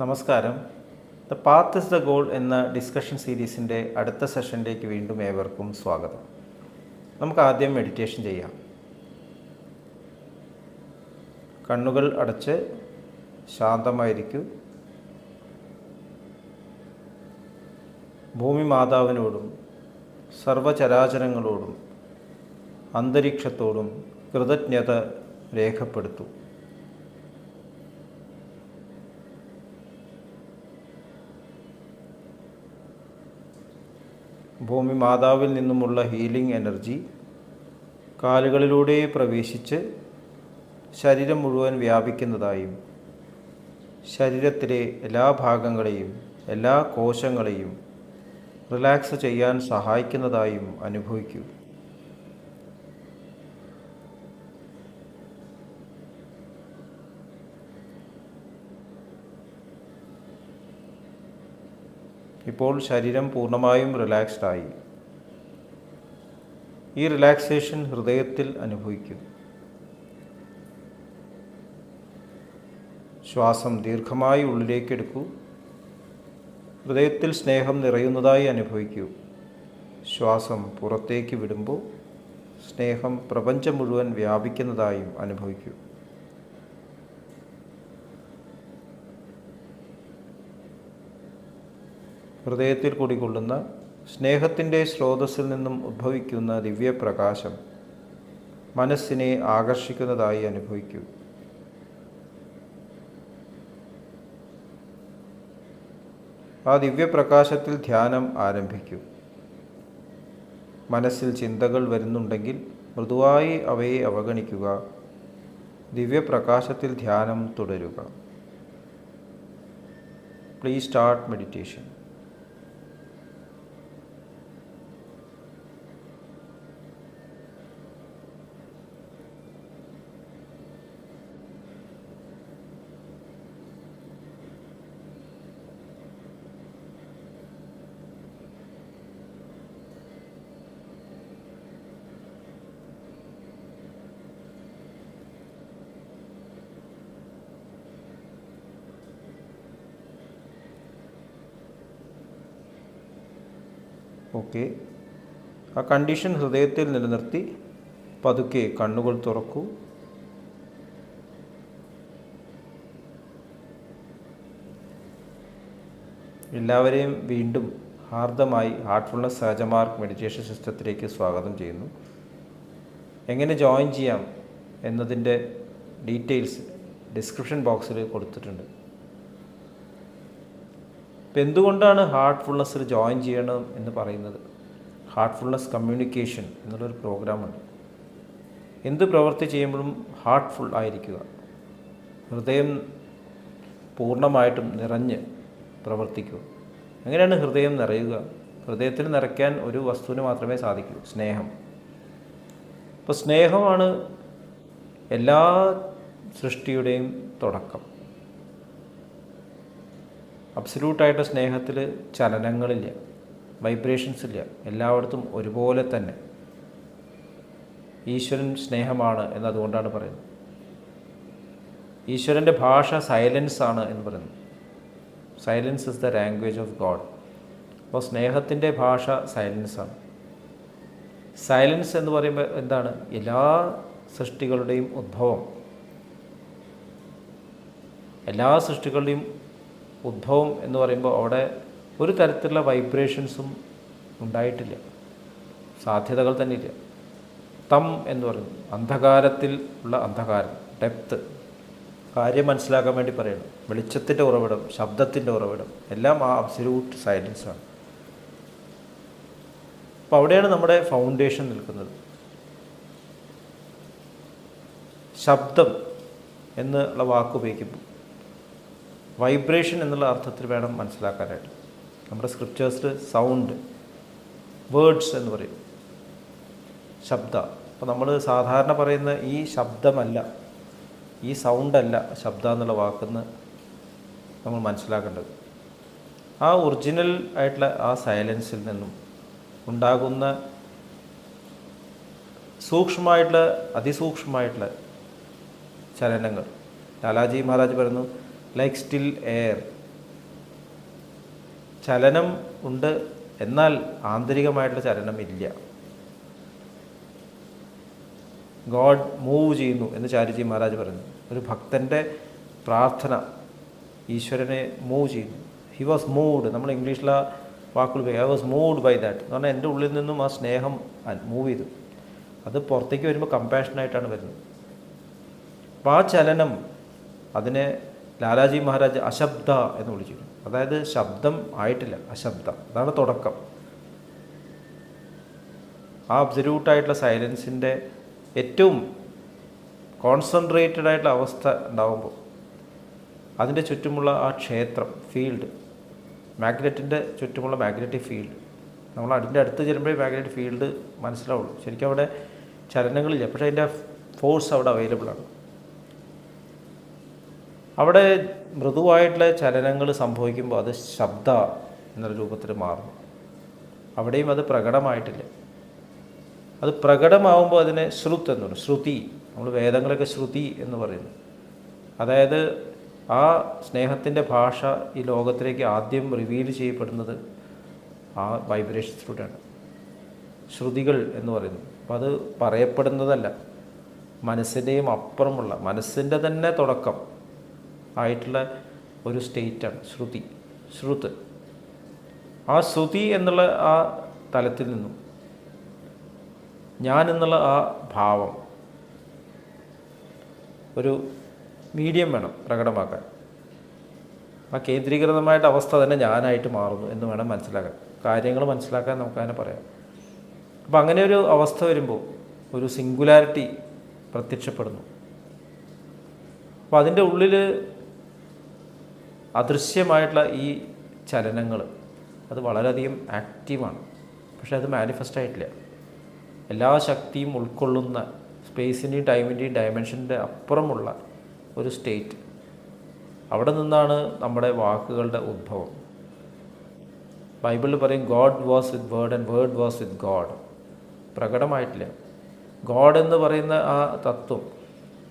നമസ്കാരം. The path is the goal എന്ന discussion സീരീസിൻ്റെ അടുത്ത സെഷനിലേക്ക് വീണ്ടും ഏവർക്കും സ്വാഗതം. നമുക്ക് ആദ്യം മെഡിറ്റേഷൻ ചെയ്യാം. കണ്ണുകൾ അടച്ച് ശാന്തമായിരിക്കൂ. ഭൂമി മാതാവിനോടും സർവചരാചരങ്ങളോടും അന്തരീക്ഷത്തോടും കൃതജ്ഞത രേഖപ്പെടുത്തൂ. ഭൂമി മാതാവിൽ നിന്നുമുള്ള ഹീലിംഗ് എനർജി കാലുകളിലൂടെ പ്രവേശിച്ച് ശരീരം മുഴുവൻ വ്യാപിക്കുന്നതായും ശരീരത്തിലെ എല്ലാ ഭാഗങ്ങളെയും എല്ലാ കോശങ്ങളെയും റിലാക്സ് ചെയ്യാൻ സഹായിക്കുന്നതായും അനുഭവിക്കൂ. ഇപ്പോൾ ശരീരം പൂർണ്ണമായും റിലാക്സ്ഡായി. ഈ റിലാക്സേഷൻ ഹൃദയത്തിൽ അനുഭവിക്കൂ. ശ്വാസം ദീർഘമായി ഉള്ളിലേക്കെടുക്കൂ. ഹൃദയത്തിൽ സ്നേഹം നിറയുന്നതായി അനുഭവിക്കൂ. ശ്വാസം പുറത്തേക്ക് വിടുമ്പോൾ സ്നേഹം പ്രപഞ്ചം മുഴുവൻ വ്യാപിക്കുന്നതായും അനുഭവിക്കൂ. ഹൃദയത്തിൽ കുടികൊള്ളുന്ന സ്നേഹത്തിൻ്റെ സ്രോതസ്സിൽ നിന്നും ഉദ്ഭവിക്കുന്ന ദിവ്യപ്രകാശം മനസ്സിനെ ആകർഷിക്കുന്നതായി അനുഭവിക്കൂ. ആ ദിവ്യപ്രകാശത്തിൽ ധ്യാനം ആരംഭിക്കൂ. മനസ്സിൽ ചിന്തകൾ വരുന്നുണ്ടെങ്കിൽ മൃദുവായി അവയെ അവഗണിക്കുക. ദിവ്യപ്രകാശത്തിൽ ധ്യാനം തുടരുക. Please start meditation. ഓക്കെ, ആ കണ്ടീഷൻ ഹൃദയത്തിൽ നിലനിർത്തി പതുക്കെ കണ്ണുകൾ തുറക്കൂ. എല്ലാവരെയും വീണ്ടും ഹാർദമായി ഹാർട്ട്ഫുൾനെസ് സഹജമാർഗ് മെഡിറ്റേഷൻ സിസ്റ്റത്തിലേക്ക് സ്വാഗതം ചെയ്യുന്നു. എങ്ങനെ ജോയിൻ ചെയ്യാം എന്നതിൻ്റെ ഡീറ്റെയിൽസ് ഡിസ്ക്രിപ്ഷൻ ബോക്സിൽ കൊടുത്തിട്ടുണ്ട്. ഇപ്പം എന്തുകൊണ്ടാണ് ഹാർട്ട്ഫുൾനെസ്സിൽ ജോയിൻ ചെയ്യണം എന്ന് പറയുന്നത്? ഹാർട്ട്ഫുൾനെസ് കമ്മ്യൂണിക്കേഷൻ എന്നുള്ളൊരു പ്രോഗ്രാമുണ്ട്. എന്ത് പ്രവൃത്തി ചെയ്യുമ്പോഴും ഹാർട്ട്ഫുൾ ആയിരിക്കുക. ഹൃദയം പൂർണ്ണമായിട്ടും നിറഞ്ഞ് പ്രവർത്തിക്കുക. എങ്ങനെയാണ് ഹൃദയം നിറയുക? ഹൃദയത്തിൽ നിറയ്ക്കാൻ ഒരു വസ്തുവിന് മാത്രമേ സാധിക്കൂ, സ്നേഹം. അപ്പോൾ സ്നേഹമാണ് എല്ലാ സൃഷ്ടിയുടെയും തുടക്കം. അബ്സല്യൂട്ടായിട്ട് സ്നേഹത്തിൽ ചലനങ്ങളില്ല, വൈബ്രേഷൻസ് ഇല്ല. എല്ലായിടത്തും ഒരുപോലെ തന്നെ. ഈശ്വരൻ സ്നേഹമാണ് എന്നതുകൊണ്ടാണ് പറയുന്നത്. ഈശ്വരൻ്റെ ഭാഷ സൈലൻസ് ആണ് എന്ന് പറയുന്നു. Silence is the language of God. അപ്പോൾ സ്നേഹത്തിൻ്റെ ഭാഷ സൈലൻസാണ്. സൈലൻസ് എന്ന് പറയുമ്പോൾ എന്താണ്? എല്ലാ സൃഷ്ടികളുടെയും ഉദ്ഭവം. എല്ലാ സൃഷ്ടികളുടെയും ഉദ്ഭവം എന്ന് പറയുമ്പോൾ അവിടെ ഒരു തരത്തിലുള്ള വൈബ്രേഷൻസും ഉണ്ടായിട്ടില്ല, സാധ്യതകൾ തന്നെ ഇല്ല. തം എന്ന് പറയുന്നത് അന്ധകാരത്തിൽ ഉള്ള അന്ധകാരം, ഡെപ്ത്ത്. കാര്യം മനസ്സിലാക്കാൻ വേണ്ടി പറയണം. വെളിച്ചത്തിൻ്റെ ഉറവിടം, ശബ്ദത്തിൻ്റെ ഉറവിടം എല്ലാം ആ അബ്സല്യൂട്ട് സൈലൻസാണ്. അപ്പോൾ അവിടെയാണ് നമ്മുടെ ഫൗണ്ടേഷൻ നിൽക്കുന്നത്. ശബ്ദം എന്നുള്ള വാക്ക് ഉപയോഗിക്കുമ്പോൾ വൈബ്രേഷൻ എന്നുള്ള അർത്ഥത്തിൽ വേണം മനസ്സിലാക്കാനായിട്ട്. നമ്മുടെ സ്ക്രിപ്റ്റേഴ്സിൽ സൗണ്ട്, വേർഡ്സ് എന്ന് പറയും, ശബ്ദ. അപ്പോൾ നമ്മൾ സാധാരണ പറയുന്ന ഈ ശബ്ദമല്ല, ഈ സൗണ്ടല്ല ശബ്ദ എന്നുള്ള വാക്കെന്ന് നമ്മൾ മനസ്സിലാക്കേണ്ടത്. ആ ഒറിജിനൽ ആയിട്ടുള്ള ആ സൈലൻസിൽ നിന്നും ഉണ്ടാകുന്ന സൂക്ഷ്മമായിട്ടുള്ള അതിസൂക്ഷ്മമായിട്ടുള്ള ചലനങ്ങൾ. ലാലാജി മഹാരാജ് പറയുന്നു, ലൈക്ക് സ്റ്റിൽ എയർ, ചലനം ഉണ്ട്, എന്നാൽ ആന്തരികമായിട്ടുള്ള ചലനം ഇല്ല. ഗോഡ് മൂവ് ചെയ്യുന്നു എന്ന് ചാരുജി മഹാരാജ് പറഞ്ഞു. ഒരു ഭക്തൻ്റെ പ്രാർത്ഥന ഈശ്വരനെ മൂവ് ചെയ്യുന്നു. He was moved. നമ്മൾ ഇംഗ്ലീഷിലെ വാക്കുകൾ I was moved by that എന്ന് പറഞ്ഞാൽ എൻ്റെ ഉള്ളിൽ നിന്നും ആ സ്നേഹം മൂവ് ചെയ്തു. അത് പുറത്തേക്ക് വരുമ്പോൾ കമ്പാഷനായിട്ടാണ് വരുന്നത്. അപ്പോൾ ആ ചലനം, അതിനെ ലാലാജി മഹാരാജ് അശബ്ദ എന്ന് വിളിച്ചിരുന്നു. അതായത് ശബ്ദം ആയിട്ടില്ല, അശബ്ദ. അതാണ് തുടക്കം. ആ അബ്സല്യൂട്ടായിട്ടുള്ള സൈലൻസിൻ്റെ ഏറ്റവും കോൺസെൻട്രേറ്റഡ് ആയിട്ടുള്ള അവസ്ഥ ഉണ്ടാകുമ്പോൾ അതിൻ്റെ ചുറ്റുമുള്ള ആ ക്ഷേത്രം, ഫീൽഡ്, മാഗ്നറ്റിൻ്റെ ചുറ്റുമുള്ള മാഗ്നറ്റിക് ഫീൽഡ്, നമ്മൾ അതിൻ്റെ അടുത്ത് ചെല്ലുമ്പോഴേ മാഗ്നറ്റിക് ഫീൽഡ് മനസ്സിലാവുള്ളൂ. ശരിക്കും അവിടെ ചലനങ്ങളില്ല, പക്ഷേ അതിൻ്റെ ഫോഴ്സ് അവിടെ അവൈലബിളാണ്. അവിടെ മൃദുവായിട്ടുള്ള ചലനങ്ങൾ സംഭവിക്കുമ്പോൾ അത് ശബ്ദ എന്നുള്ള രൂപത്തിൽ മാറുന്നു. അവിടെയും അത് പ്രകടമായിട്ടില്ല. അത് പ്രകടമാവുമ്പോൾ അതിനെ ശ്രുത് എന്ന് പറയും. ശ്രുതി, നമ്മൾ വേദങ്ങളൊക്കെ ശ്രുതി എന്ന് പറയുന്നു. അതായത് ആ സ്നേഹത്തിൻ്റെ ഭാഷ ഈ ലോകത്തിലേക്ക് ആദ്യം റിവീൽ ചെയ്യപ്പെടുന്നത് ആ വൈബ്രേഷൻസിലൂടെയാണ്, ശ്രുതികൾ എന്ന് പറയുന്നത്. അപ്പോൾ അത് പറയപ്പെടുന്നതല്ല, മനസ്സിൻ്റെയും അപ്പുറമുള്ള, മനസ്സിൻ്റെ തന്നെ തുടക്കം ആയിട്ടുള്ള ഒരു സ്റ്റേറ്റാണ് ശ്രുതി, ശ്രുത്. ആ ശ്രുതി എന്നുള്ള ആ തലത്തിൽ നിന്നും ഞാൻ എന്നുള്ള ആ ഭാവം, ഒരു മീഡിയം വേണം പ്രകടമാക്കാൻ. ആ കേന്ദ്രീകൃതമായിട്ട് അവസ്ഥ തന്നെ ഞാനായിട്ട് മാറുന്നു എന്ന് വേണം മനസ്സിലാക്കാൻ. കാര്യങ്ങൾ മനസ്സിലാക്കാൻ നമുക്കതിനെ പറയാം. അപ്പോൾ അങ്ങനെ ഒരു അവസ്ഥ വരുമ്പോൾ ഒരു സിംഗുലാരിറ്റി പ്രത്യക്ഷപ്പെടുന്നു. അപ്പോൾ അതിൻ്റെ ഉള്ളിൽ അദൃശ്യമായിട്ടുള്ള ഈ ചലനങ്ങൾ അത് വളരെയധികം ആക്റ്റീവാണ്. പക്ഷേ അത് മാനിഫെസ്റ്റ് ആയിട്ടില്ല. എല്ലാ ശക്തിയും ഉൾക്കൊള്ളുന്ന, സ്പേസിൻ്റെയും ടൈമിൻ്റെയും ഡയമെൻഷൻ്റെ അപ്പുറമുള്ള ഒരു സ്റ്റേറ്റ്. അവിടെ നിന്നാണ് നമ്മുടെ വാക്കുകളുടെ ഉദ്ഭവം. ബൈബിളിൽ പറയും God was with word and word was with God. പ്രകടമായിട്ടില്ല. ഗോഡ് എന്ന് പറയുന്ന ആ തത്വം,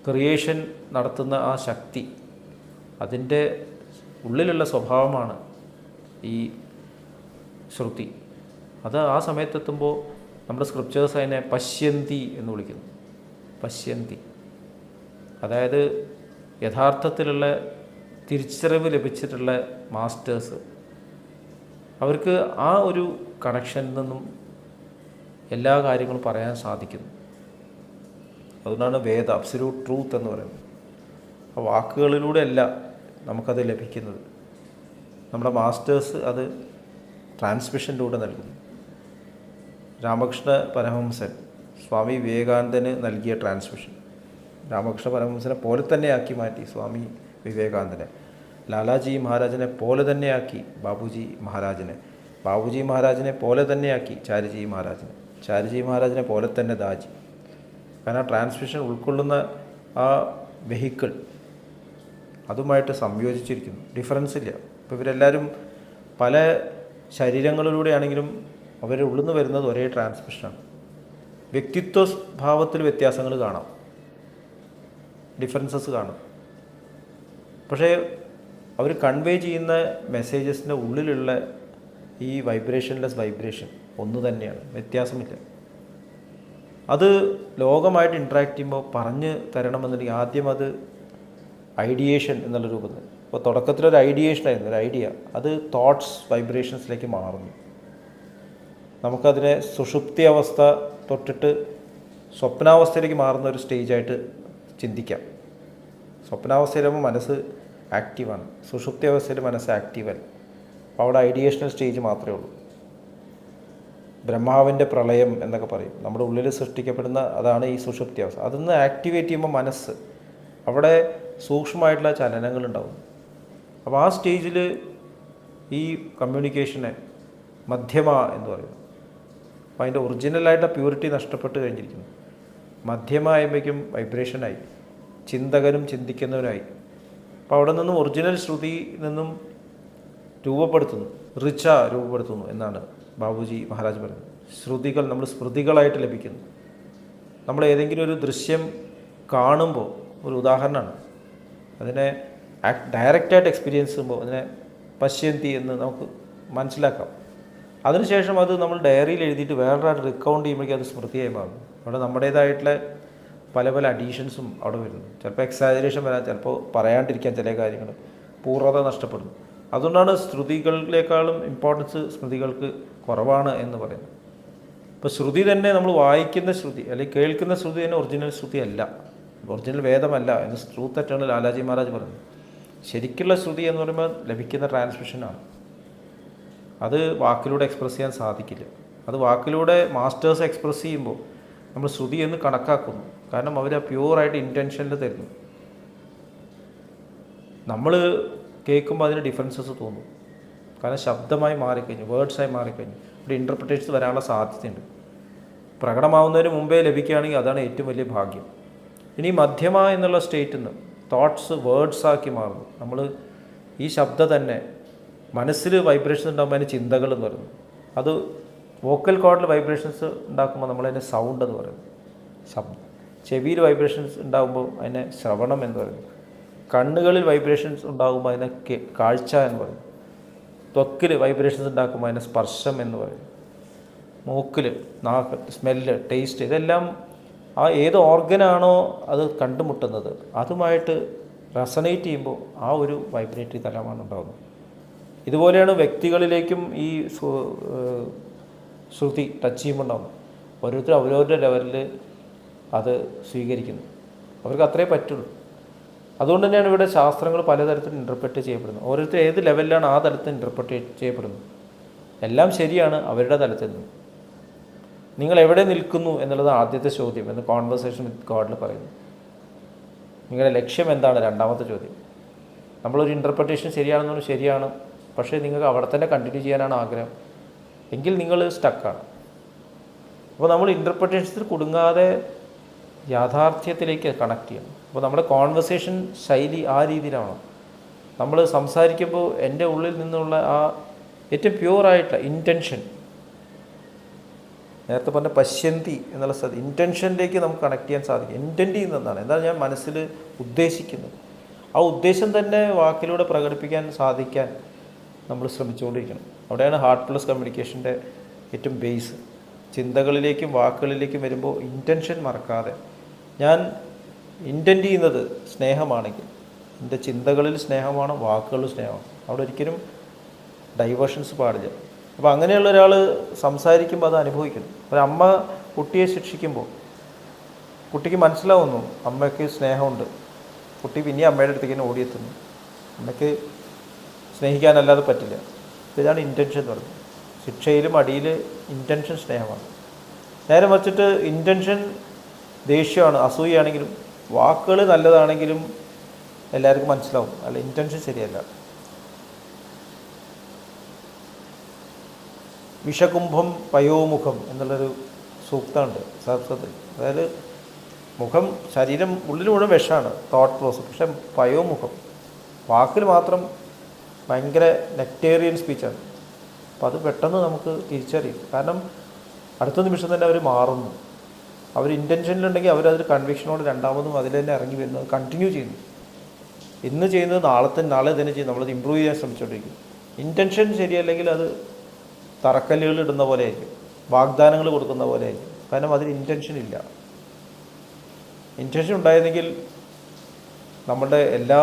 ക്രിയേഷൻ നടത്തുന്ന ആ ശക്തി, അതിൻ്റെ ഉള്ളിലുള്ള സ്വഭാവമാണ് ഈ ശ്രുതി. അത് ആ സമയത്തെത്തുമ്പോൾ നമ്മുടെ സ്ക്രിപ്റ്റേഴ്സ് അതിനെ പശ്യന്തി എന്ന് വിളിക്കുന്നു. പശ്യന്തി, അതായത് യഥാർത്ഥത്തിലുള്ള തിരിച്ചറിവ് ലഭിച്ചിട്ടുള്ള മാസ്റ്റേഴ്സ്, അവർക്ക് ആ ഒരു കണക്ഷനിൽ നിന്നും എല്ലാ കാര്യങ്ങളും പറയാൻ സാധിക്കുന്നു. അതുകൊണ്ടാണ് വേദ, അബ്സല്യൂട്ട് ട്രൂത്ത് എന്ന് പറയുന്നത്. ആ വാക്കുകളിലൂടെ അല്ല നമുക്കത് ലഭിക്കുന്നത്. നമ്മുടെ മാസ്റ്റേഴ്സ് അത് ട്രാൻസ്മിഷനിലൂടെ നൽകുന്നു. രാമകൃഷ്ണ പരമഹംസൻ സ്വാമി വിവേകാനന്ദന് നൽകിയ ട്രാൻസ്മിഷൻ രാമകൃഷ്ണ പരമഹംസനെ പോലെ തന്നെയാക്കി മാറ്റി സ്വാമി വിവേകാനന്ദനെ. ലാലാജി മഹാരാജിനെ പോലെ തന്നെയാക്കി ബാബുജി മഹാരാജിനെ. ബാബുജി മഹാരാജിനെ പോലെ തന്നെയാക്കി ചാരുജി മഹാരാജിനെ. ചാരുജി മഹാരാജിനെ പോലെ തന്നെ ദാജി. കാരണം ആ ട്രാൻസ്മിഷൻ ഉൾക്കൊള്ളുന്ന ആ വെഹിക്കിൾ അതുമായിട്ട് സംയോജിച്ചിരിക്കുന്നു. ഡിഫറൻസ് ഇല്ല. ഇപ്പോൾ ഇവരെല്ലാവരും പല ശരീരങ്ങളിലൂടെയാണെങ്കിലും അവരുടെ ഉള്ളിൽ നിന്ന് വരുന്നത് ഒരേ ട്രാൻസ്മിഷനാണ്. വ്യക്തിത്വ ഭാവത്തിൽ വ്യത്യാസങ്ങൾ കാണാം, ഡിഫറൻസസ് കാണും. പക്ഷേ അവർ കൺവേ ചെയ്യുന്ന മെസ്സേജസിൻ്റെ ഉള്ളിലുള്ള ഈ വൈബ്രേഷൻലെസ് വൈബ്രേഷൻ ഒന്ന് തന്നെയാണ്, വ്യത്യാസമില്ല. അത് ലോകമായിട്ട് ഇൻട്രാക്ട് ചെയ്യുമ്പോൾ പറഞ്ഞ് തരണമെന്നുണ്ടെങ്കിൽ ആദ്യം അത് ഐഡിയേഷൻ എന്നുള്ള രൂപത്തിൽ. ഇപ്പോൾ തുടക്കത്തിലൊരു ഐഡിയേഷനായിരുന്നു, ഒരു ഐഡിയ, അത് തോട്ട്സ് വൈബ്രേഷൻസിലേക്ക് മാറുന്നു. നമുക്കതിനെ സുഷുപ്തി അവസ്ഥ തൊട്ടിട്ട് സ്വപ്നാവസ്ഥയിലേക്ക് മാറുന്ന ഒരു സ്റ്റേജായിട്ട് ചിന്തിക്കാം. സ്വപ്നാവസ്ഥയിലാകുമ്പോൾ മനസ്സ് ആക്റ്റീവാണ്, സുഷുപ്തി അവസ്ഥയിൽ മനസ്സ് ആക്റ്റീവല്ല. അപ്പോൾ അവിടെ ഐഡിയേഷണൽ സ്റ്റേജ് മാത്രമേ ഉള്ളൂ. ബ്രഹ്മാവിൻ്റെ പ്രളയം എന്നൊക്കെ പറയും. നമ്മുടെ ഉള്ളിൽ സൃഷ്ടിക്കപ്പെടുന്ന അതാണ് ഈ സുഷുപ്തി അവസ്ഥ. അതൊന്ന് ആക്ടിവേറ്റ് ചെയ്യുമ്പോൾ മനസ്സ് അവിടെ സൂക്ഷ്മമായിട്ടുള്ള ചലനങ്ങളുണ്ടാവും. അപ്പോൾ ആ സ്റ്റേജിൽ ഈ കമ്മ്യൂണിക്കേഷനെ മധ്യമ എന്ന് പറയുന്നു. അപ്പോൾ അതിൻ്റെ ഒറിജിനലായിട്ടുള്ള പ്യൂരിറ്റി നഷ്ടപ്പെട്ട് കഴിഞ്ഞിരിക്കുന്നു. മധ്യമ ആയപ്പോഴേക്കും വൈബ്രേഷനായി, ചിന്തകനും ചിന്തിക്കുന്നവനായി. അപ്പോൾ അവിടെ നിന്നും ഒറിജിനൽ ശ്രുതി നിന്നും രൂപപ്പെടുത്തുന്നു, ഋച്ച രൂപപ്പെടുത്തുന്നു എന്നാണ് ബാബുജി മഹാരാജ് പറയുന്നത്. ശ്രുതികൾ നമ്മൾ സ്മൃതികളായിട്ട് ലഭിക്കുന്നു. നമ്മൾ ഏതെങ്കിലും ഒരു ദൃശ്യം കാണുമ്പോൾ, ഒരു ഉദാഹരണമാണ്, അതിനെ ഡയറക്റ്റായിട്ട് എക്സ്പീരിയൻസ് ചെയ്യുമ്പോൾ അതിനെ പശ്യന്തി എന്ന് നമുക്ക് മനസ്സിലാക്കാം. അതിനുശേഷം അത് നമ്മൾ ഡയറിയിൽ എഴുതിയിട്ട് വേറൊരാൾ റിക്കൗണ്ട് ചെയ്യുമ്പോഴേക്കും അത് സ്മൃതിയായി മാറും. അവിടെ നമ്മുടേതായിട്ടുള്ള പല പല അഡീഷൻസും അവിടെ വരുന്നു. ചിലപ്പോൾ എക്സാജറേഷൻ വരാൻ, ചിലപ്പോൾ പറയാണ്ടിരിക്കാൻ ചില കാര്യങ്ങൾ, പൂർണ്ണത നഷ്ടപ്പെടുന്നു. അതുകൊണ്ടാണ് ശ്രുതികളിലേക്കാളും ഇമ്പോർട്ടൻസ് സ്മൃതികൾക്ക് കുറവാണ് എന്ന് പറയുന്നത്. ഇപ്പോൾ ശ്രുതി തന്നെ നമ്മൾ വായിക്കുന്ന ശ്രുതി അല്ലെങ്കിൽ കേൾക്കുന്ന ശ്രുതി തന്നെ ഒറിജിനൽ ശ്രുതി അല്ല, ഒറിജിനൽ വേദമല്ല എന്ന് ട്രൂത്ത് എറ്റേണൽ ലാലാജി മഹാരാജ് പറഞ്ഞു. ശരിക്കുള്ള ശ്രുതി എന്ന് പറയുമ്പോൾ ലഭിക്കുന്ന ട്രാൻസ്മിഷനാണ്. അത് വാക്കിലൂടെ എക്സ്പ്രസ് ചെയ്യാൻ സാധിക്കില്ല. അത് വാക്കിലൂടെ മാസ്റ്റേഴ്സ് എക്സ്പ്രസ് ചെയ്യുമ്പോൾ നമ്മൾ ശ്രുതി എന്ന് കണക്കാക്കുന്നു. കാരണം അവർ ആ പ്യൂറായിട്ട് ഇൻറ്റൻഷനിൽ തരുന്നു. നമ്മൾ കേൾക്കുമ്പോൾ അതിന് ഡിഫറൻസസ് തോന്നും. കാരണം ശബ്ദമായി മാറിക്കഴിഞ്ഞു, വേർഡ്സായി മാറിക്കഴിഞ്ഞു, ഇവിടെ ഇൻ്റർപ്രിറ്റേഷൻസ് വരാനുള്ള സാധ്യതയുണ്ട്. പ്രകടമാവുന്നതിന് മുമ്പേ ലഭിക്കുകയാണെങ്കിൽ അതാണ് ഏറ്റവും വലിയ ഭാഗ്യം. ഇനി മധ്യമ എന്നുള്ള സ്റ്റേറ്റിൽ നിന്ന് തോട്ട്സ് വേർഡ്സാക്കി മാറുന്നു. നമ്മൾ ഈ ശബ്ദം തന്നെ മനസ്സിൽ വൈബ്രേഷൻസ് ഉണ്ടാകുമ്പോൾ അതിന് ചിന്തകൾ എന്ന് പറയുന്നു. അത് വോക്കൽ കോഡിൽ വൈബ്രേഷൻസ് ഉണ്ടാക്കുമ്പോൾ നമ്മളതിനെ സൗണ്ട് എന്ന് പറയുന്നു, ശബ്ദം. ചെവിയിൽ വൈബ്രേഷൻസ് ഉണ്ടാകുമ്പോൾ അതിനെ ശ്രവണം എന്ന് പറയുന്നു. കണ്ണുകളിൽ വൈബ്രേഷൻസ് ഉണ്ടാകുമ്പോൾ അതിനെ കാഴ്ച എന്ന് പറയും. ത്വക്കിൽ വൈബ്രേഷൻസ് ഉണ്ടാക്കുമ്പോൾ അതിനെ സ്പർശം എന്ന് പറയും. മൂക്കിൽ നാക്ക്, സ്മെല്ല്, ടേസ്റ്റ്, ഇതെല്ലാം ആ ഏത് ഓർഗനാണോ അത് കണ്ടുമുട്ടുന്നത് അതുമായിട്ട് റെസണേറ്റ് ചെയ്യുമ്പോൾ ആ ഒരു വൈബ്രേറ്ററി തലമാണ് ഉണ്ടാകുന്നത്. ഇതുപോലെയാണ് വ്യക്തികളിലേക്കും ഈ ശ്രുതി ടച്ച് ചെയ്യുമ്പോൾ ഉണ്ടാകുന്നത്. ഓരോരുത്തരും അവരവരുടെ ലെവലിൽ അത് സ്വീകരിക്കുന്നു. അവർക്ക് അത്രേ പറ്റുള്ളൂ. അതുകൊണ്ട് തന്നെയാണ് ഇവിടെ ശാസ്ത്രങ്ങൾ പലതരത്തിൽ ഇൻ്റർപ്രറ്റ് ചെയ്യപ്പെടുന്നത്. ഓരോരുത്തർ ഏത് ലെവലിലാണ് ആ തലത്തിൽ ഇൻ്റർപ്രറ്റ് ചെയ്യപ്പെടുന്നത്. എല്ലാം ശരിയാണ് അവരുടെ തലത്തിൽ നിന്ന്. നിങ്ങൾ എവിടെ നിൽക്കുന്നു എന്നുള്ളത് ആദ്യത്തെ ചോദ്യം എന്ന് കോൺവെർസേഷൻ വിത്ത് ഗോഡിൽ പറയുന്നു. നിങ്ങളുടെ ലക്ഷ്യം എന്താണ് രണ്ടാമത്തെ ചോദ്യം. നമ്മളൊരു ഇൻ്റർപ്രറ്റേഷൻ ശരിയാണെന്ന് ശരിയാണ്, പക്ഷേ നിങ്ങൾക്ക് അവിടെ തന്നെ കണ്ടിന്യൂ ചെയ്യാനാണ് ആഗ്രഹം എങ്കിൽ നിങ്ങൾ സ്റ്റക്കാണ്. അപ്പോൾ നമ്മൾ ഇൻ്റർപ്രറ്റേഷൻസിൽ കുടുങ്ങാതെ യാഥാർത്ഥ്യത്തിലേക്ക് കണക്ട് ചെയ്യണം. അപ്പോൾ നമ്മുടെ കോൺവെർസേഷൻ ശൈലി ആ രീതിയിലാണ്. നമ്മൾ സംസാരിക്കുമ്പോൾ എൻ്റെ ഉള്ളിൽ നിന്നുള്ള ആ ഏറ്റവും പ്യുവറായിട്ടുള്ള ഇൻറ്റൻഷൻ, നേരത്തെ പറഞ്ഞ പശ്യന്തി എന്നുള്ള സ്ഥലത്ത് ഇൻറ്റൻഷനിലേക്ക് നമുക്ക് കണക്ട് ചെയ്യാൻ സാധിക്കും. ഇൻറ്റൻറ്റ് ചെയ്യുന്നതാണ് എന്താണ് ഞാൻ മനസ്സിൽ ഉദ്ദേശിക്കുന്നത്. ആ ഉദ്ദേശം തന്നെ വാക്കിലൂടെ പ്രകടിപ്പിക്കാൻ സാധിക്കാൻ നമ്മൾ ശ്രമിച്ചുകൊണ്ടിരിക്കണം. അവിടെയാണ് ഹാർട്ട് പ്ലസ് കമ്മ്യൂണിക്കേഷൻ്റെ ഏറ്റവും ബേസ്. ചിന്തകളിലേക്കും വാക്കുകളിലേക്കും വരുമ്പോൾ ഇൻറ്റൻഷൻ മറക്കാതെ, ഞാൻ ഇൻറ്റൻറ്റ് ചെയ്യുന്നത് സ്നേഹമാണെങ്കിൽ എൻ്റെ ചിന്തകളിൽ സ്നേഹമാണ്, വാക്കുകളിൽ സ്നേഹമാണ്. അവിടെ ഒരിക്കലും ഡൈവേർഷൻസ് പാടില്ല. അപ്പോൾ അങ്ങനെയുള്ള ഒരാൾ സംസാരിക്കുമ്പോൾ അത് അനുഭവിക്കുന്നു. ഒരമ്മ കുട്ടിയെ ശിക്ഷിക്കുമ്പോൾ കുട്ടിക്ക് മനസ്സിലാവുന്നു അമ്മയ്ക്ക് സ്നേഹമുണ്ട്. കുട്ടി പിന്നെ അമ്മയുടെ അടുത്തേക്ക് തന്നെ ഓടിയെത്തുന്നു. അമ്മയ്ക്ക് സ്നേഹിക്കാനല്ലാതെ പറ്റില്ല. ഇതാണ് ഇൻറ്റൻഷൻ എന്ന് പറയുന്നത്. ശിക്ഷയിലും അടിയിൽ ഇൻറ്റൻഷൻ സ്നേഹമാണ്. നേരെ മറിച്ചിട്ട് ഇൻറ്റൻഷൻ ദേഷ്യമാണ്, അസൂയാണെങ്കിലും വാക്കുകൾ നല്ലതാണെങ്കിലും എല്ലാവർക്കും മനസ്സിലാവും, അല്ല ഇൻറ്റൻഷൻ ശരിയല്ല. വിഷകുംഭം പയോമുഖം എന്നുള്ളൊരു സൂക്തമുണ്ട് സംസ്കൃതത്തിൽ. അതായത് മുഖം, ശരീരം ഉള്ളിൽ മുഴുവൻ വിഷമാണ്, തോട്ട് പ്രോസസ്. പക്ഷെ പയോമുഖം, വാക്കിൽ മാത്രം ഭയങ്കര നെക്ടേറിയൻ സ്പീച്ചാണ്. അപ്പോൾ അത് പെട്ടെന്ന് നമുക്ക് തിരിച്ചറിയും. കാരണം അടുത്ത നിമിഷം തന്നെ അവർ മാറുന്നു. അവർ ഇൻറ്റൻഷനിലുണ്ടെങ്കിൽ അവരതിൽ കൺവിക്ഷനോട് രണ്ടാമതും അതിൽ തന്നെ ഇറങ്ങി വരുന്നത് കണ്ടിന്യൂ ചെയ്യുന്നു. ഇന്ന് ചെയ്യുന്നത് നാളെ തന്നെ ചെയ്യും. നമ്മളത് ഇമ്പ്രൂവ് ചെയ്യാൻ ശ്രമിച്ചുകൊണ്ടിരിക്കും. ഇൻറ്റൻഷൻ ശരിയല്ലെങ്കിൽ അത് തറക്കല്ലുകൾ ഇടുന്ന പോലെ ആയിരിക്കും, വാഗ്ദാനങ്ങൾ കൊടുക്കുന്ന പോലെ ആയിരിക്കും. കാരണം അതിൽ ഇൻറ്റൻഷൻ ഇല്ല. ഇൻറ്റൻഷൻ ഉണ്ടായിരുന്നെങ്കിൽ നമ്മളുടെ എല്ലാ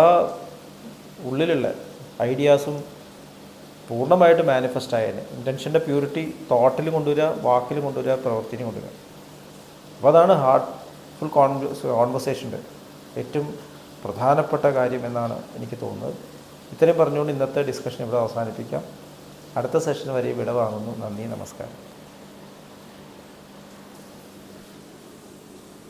ഉള്ളിലുള്ള ഐഡിയാസും പൂർണ്ണമായിട്ട് മാനിഫെസ്റ്റ് ആയേനെ. ഇൻറ്റൻഷൻ്റെ പ്യൂരിറ്റി തോട്ടിൽ കൊണ്ടുവരിക, വാക്കിൽ കൊണ്ടുവരിക, പ്രവൃത്തിയിൽ കൊണ്ടുവരിക. അപ്പോൾ അതാണ് ഹാർട്ട്ഫുൾ കോൺവെർസേഷൻ്റെ ഏറ്റവും പ്രധാനപ്പെട്ട കാര്യം എന്നാണ് എനിക്ക് തോന്നുന്നത്. ഇത്രയും പറഞ്ഞുകൊണ്ട് ഇന്നത്തെ ഡിസ്കഷൻ ഇവിടെ അവസാനിപ്പിക്കാം. അടുത്ത സെഷൻ വരെ വിട വാങ്ങുന്നു. നന്ദി, നമസ്കാരം.